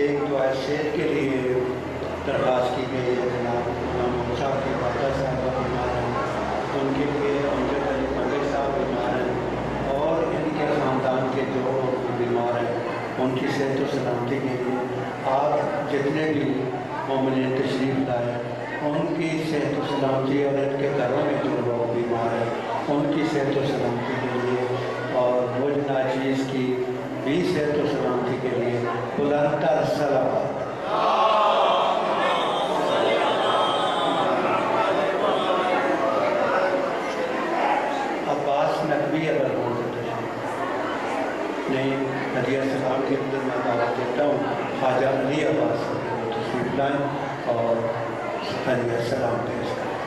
एक दुआ शेर के लिए दरख्वास्त की गई है। जनाब इमाम साहब के वादा साहब बीमार हैं, उनके लिए उनके पंडित साहब बीमार हैं और इनके ख़ानदान के जो बीमार हैं उनकी सेहत और सलामती के लिए आप जितने भी मोमिन तशरीफ़ लाए उनकी सेहत और सलामती और इनके घरों में जो लोग बीमार हैं उनकी सेहत और सलामती के लिए और मुझ नाचीज़ की भी सेहत और सलामती के लिए बुलंदतर सलावत। अब्बास नकवी अगर हो नहीं हदिया सलाम के अंदर मैं दावत देता हूँ ख्वाजा अली अब्बास तशरीफ लाएँ और हदिया सलाम पेश करें।